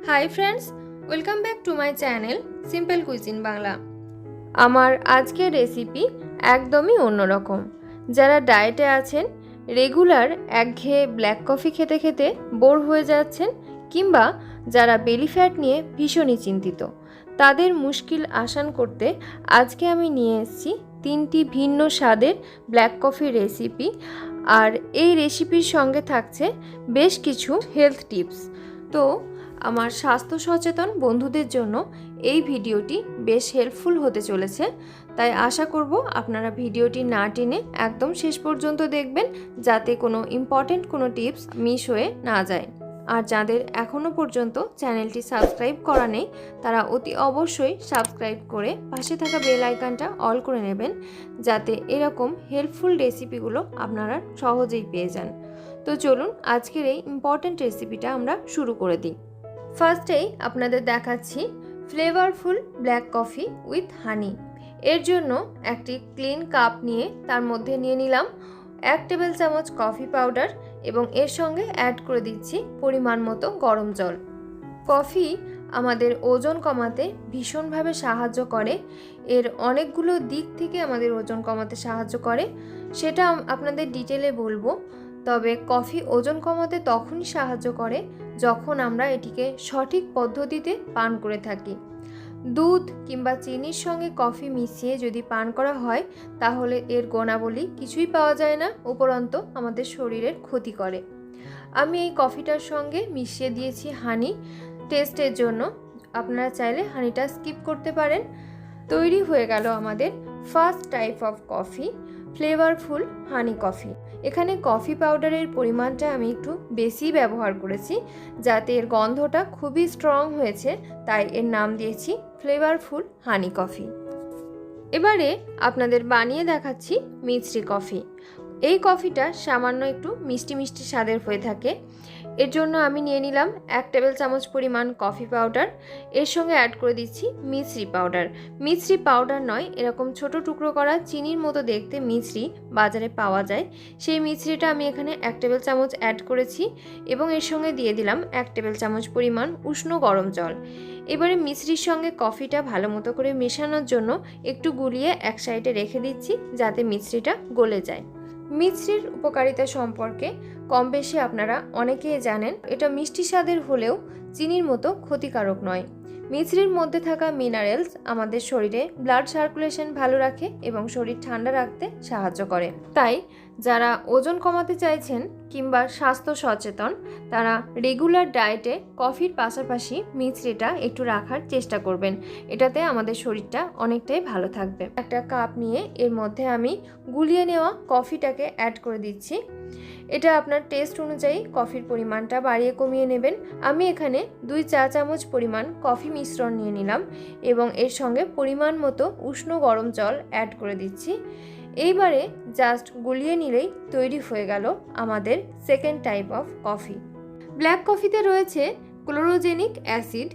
Hi friends, welcome back to my channel simple cuisine Bangla. আমার আজকের recipe একদমই অন্যরকম। যারা ডায়েটে আছেন, রেগুলার একঘেয়ে ব্ল্যাক কফি খেতে খেতে বোর হয়ে যাচ্ছেন, কিংবা যারা বেলি ফ্যাট নিয়ে ভীষণই চিন্তিত, তাদের মুশকিল আসান করতে আজকে আমি নিয়ে এসেছি 3টি ভিন্ন স্বাদের ব্ল্যাক কফি রেসিপি। আর এই রেসিপির সঙ্গে থাকছে বেশ কিছু হেলথ টিপস। তো আমার স্বাস্থ্য সচেতন বন্ধুদের জন্য এই ভিডিওটি বেশ হেল্পফুল হতে চলেছে, তাই আশা করব আপনারা ভিডিওটি না টেনে একদম শেষ পর্যন্ত দেখবেন, যাতে কোনো ইম্পর্টেন্ট কোনো টিপস মিস হয়ে না যায়। আর যাদের এখনও পর্যন্ত চ্যানেলটি সাবস্ক্রাইব করা নেই, তারা অতি অবশ্যই সাবস্ক্রাইব করে পাশে থাকা বেল আইকনটা অল করে নেবেন, যাতে এরকম হেল্পফুল রেসিপিগুলো আপনারা সহজেই পেয়ে যান। তো চলুন আজকের এই ইম্পর্টেন্ট রেসিপিটা আমরা শুরু করে দিই। ফার্স্টেই আপনাদের দেখাচ্ছি ফ্লেভারফুল ব্ল্যাক কফি উইথ হানি। এর জন্য একটি ক্লিন কাপ নিয়ে তার মধ্যে নিয়ে নিলাম 1 টেবিল চামচ কফি পাউডার এবং এর সঙ্গে অ্যাড করে দিচ্ছি পরিমাণ মতো গরম জল। কফি আমাদের ওজন কমাতে ভীষণভাবে সাহায্য করে। এর অনেকগুলো দিক থেকে আমাদের ওজন কমাতে সাহায্য করে, সেটা আপনাদের ডিটেলে বলবো। তবে কফি ওজন কমাতে তখনই সাহায্য করে যখন আমরা এটিকে সঠিক পদ্ধতিতে পান করে থাকি। দুধ কিংবা চিনির সঙ্গে কফি মিশিয়ে যদি পান করা হয়, তাহলে এর গুণাবলী কিছুই পাওয়া যায় না, উপরন্তু আমাদের শরীরের ক্ষতি করে। আমি এই কফিটার সঙ্গে মিশিয়ে দিয়েছি হানি টেস্টের জন্য। আপনারা চাইলে হানিটা স্কিপ করতে পারেন। তৈরি হয়ে গেল আমাদের first type of coffee, flavourful honey coffee. এখানে কফি পাউডারের পরিমাণটা আমি একটু বেশি ব্যবহার করেছি, যাতে এর গন্ধটা খুবই স্ট্রং হয়েছে, তাই এর নাম দিয়েছি ফ্লেভারফুল হানি কফি। এবারে আপনাদের বানিয়ে দেখাচ্ছি মিষ্টি কফি। এই কফিটা সামান্য একটু মিষ্টি মিষ্টি স্বাদের হয়ে থাকে। এর জন্য আমি নিয়ে নিলাম 1 টেবিল চামচ পরিমাণ কফি পাউডার, এর সঙ্গে অ্যাড করে দিচ্ছি মিশ্রি পাউডার। মিশ্রি পাউডার নয়, এরকম ছোট টুকরো করা চিনির মতো দেখতে মিশ্রি বাজারে পাওয়া যায়, সেই মিশ্রিটা আমি এখানে 1 টেবিল চামচ অ্যাড করেছি এবং এর সঙ্গে দিয়ে দিলাম 1 টেবিল চামচ পরিমাণ উষ্ণ গরম জল। এবারে মিশ্রির সঙ্গে কফিটা ভালো মতো করে মেশানোর জন্য একটু গুলিয়ে এক সাইডে রেখে দিচ্ছি, যাতে মিশ্রিটা গলে যায়। মিশ্রির উপকারিতা সম্পর্কে কম বেশি আপনারা অনেকেই জানেন। এটা মিষ্টি স্বাদের হলেও চিনির মতো ক্ষতিকারক নয়। মিশ্রির মধ্যে থাকা মিনারেলস আমাদের শরীরে ব্লাড সার্কুলেশন ভালো রাখে এবং শরীর ঠান্ডা রাখতে সাহায্য করে। তাই যারা ওজন কমাতে চাইছেন কিংবা স্বাস্থ্য সচেতন, তারা রেগুলার ডায়েটে কফির পাশাপাশি মিশ্রিটা একটু রাখার চেষ্টা করবেন। এটাতে আমাদের শরীরটা অনেকটাই ভালো থাকবে। একটা কাপ নিয়ে এর মধ্যে আমি গুলিয়ে নেওয়া কফিটাকে অ্যাড করে দিচ্ছি। এটা আপনার টেস্ট অনুযায়ী কফির পরিমাণটা বাড়িয়ে কমিয়ে নেবেন। আমি এখানে 2 চা চামচ পরিমাণ কফি মিশ্রণ নিয়ে নিলাম এবং এর সঙ্গে পরিমাণ মতো উষ্ণ গরম জল অ্যাড করে দিচ্ছি। এইবারে জাস্ট গুলিয়ে নিলেই তৈরি হয়ে গেল আমাদের second type of coffee. Black কফিতে রয়েছে ক্লোরোজেনিক অ্যাসিড,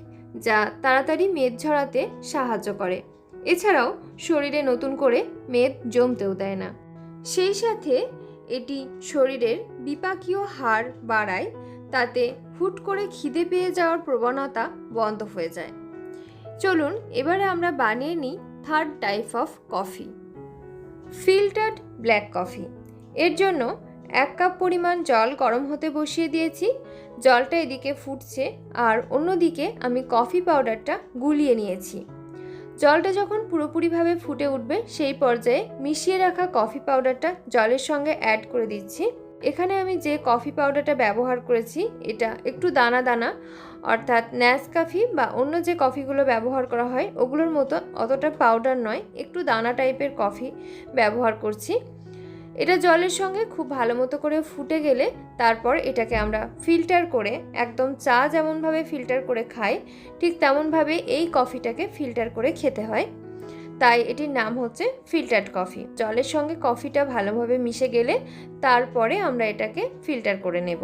যা তাড়াতাড়ি মেদ ঝরাতে সাহায্য করে। এছাড়াও শরীরে নতুন করে মেদ জমতেও দেয় না। সেই সাথে এটি শরীরের বিপাকীয় হার বাড়ায়, তাতে হুট করে খিদে পেয়ে যাওয়ার প্রবণতা বন্ধ হয়ে যায়। চলুন এবারে আমরা বানিয়ে নিই third type of coffee, filtered black coffee. এর জন্য 1 কাপ পরিমাণ জল গরম হতে বসিয়ে দিয়েছি। জলটা এদিকে ফুটছে আর অন্যদিকে আমি কফি পাউডারটা গুলিয়ে নিয়েছি। জলটা যখন পুরোপুরিভাবে ফুটে উঠবে, সেই পর্যায়ে মিশিয়ে রাখা কফি পাউডারটা জলের সঙ্গে অ্যাড করে দিচ্ছি। এখানে আমি যে কফি পাউডারটা ব্যবহার করেছি, এটা একটু দানা দানা, অর্থাৎ নেসক্যাফে বা অন্য যে কফিগুলো ব্যবহার করা হয় ওগুলোর মতো অতটা পাউডার নয়, একটু দানা টাইপের কফি ব্যবহার করছি। এটা জলের সঙ্গে খুব ভালো মতো করে ফুটে গেলে তারপর এটাকে আমরা ফিল্টার করে, একদম চা যেমনভাবে ফিল্টার করে খাই ঠিক তেমনভাবে এই কফিটাকে ফিল্টার করে খেতে হয়, তাই এটির নাম হচ্ছে ফিল্টার্ড কফি। জলের সঙ্গে কফিটা ভালোভাবে মিশে গেলে তারপরে আমরা এটাকে ফিল্টার করে নেব।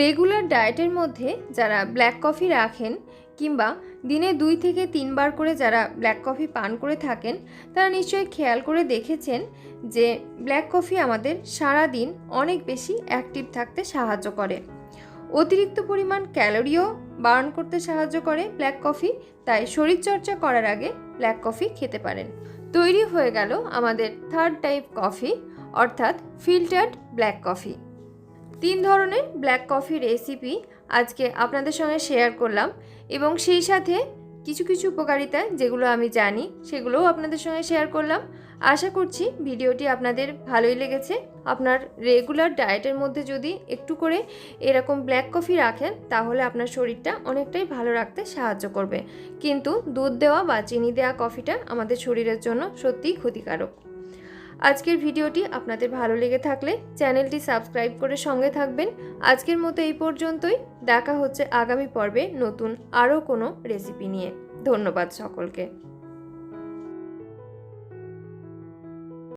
রেগুলার ডায়েটের মধ্যে যারা ব্ল্যাক কফি রাখেন কিংবা দিনে 2 থেকে 3 বার করে যারা ব্ল্যাক কফি পান করে থাকেন, তারা নিশ্চয়ই খেয়াল করে দেখেছেন যে ব্ল্যাক কফি আমাদের সারা দিন অনেক বেশি অ্যাক্টিভ থাকতে সাহায্য করে। অতিরিক্ত পরিমাণ ক্যালোরিও বার্ন করতে সাহায্য করে ব্ল্যাক কফি, তাই শরীরচর্চা করার আগে ব্ল্যাক কফি খেতে পারেন। তৈরি হয়ে গেল আমাদের থার্ড টাইপ কফি, অর্থাৎ ফিল্টার্ড ব্ল্যাক কফি। 3 ধরনের ব্ল্যাক কফি রেসিপি আজকে আপনাদের সঙ্গে শেয়ার করলাম এবং সেই সাথে কিছু কিছু উপকারিতা যেগুলো আমি জানি সেগুলোও আপনাদের সঙ্গে শেয়ার করলাম। আশা করছি ভিডিওটি আপনাদের ভালোই লেগেছে। আপনার রেগুলার ডায়েটের মধ্যে যদি একটু করে এরকম ব্ল্যাক কফি রাখেন তাহলে আপনার শরীরটা অনেকটাই ভালো রাখতে সাহায্য করবে, কিন্তু দুধ দেওয়া বা চিনি দেওয়া কফিটা আমাদের শরীরের জন্য সত্যিই ক্ষতিকারক। আজকের ভিডিওটি আপনাদের ভালো লেগে থাকলে চ্যানেলটি সাবস্ক্রাইব করে সঙ্গে থাকবেন। আজকের মতো এই পর্যন্তই। দেখা হচ্ছে আগামী পর্বে নতুন আরও কোনো রেসিপি নিয়ে। ধন্যবাদ সকলকে।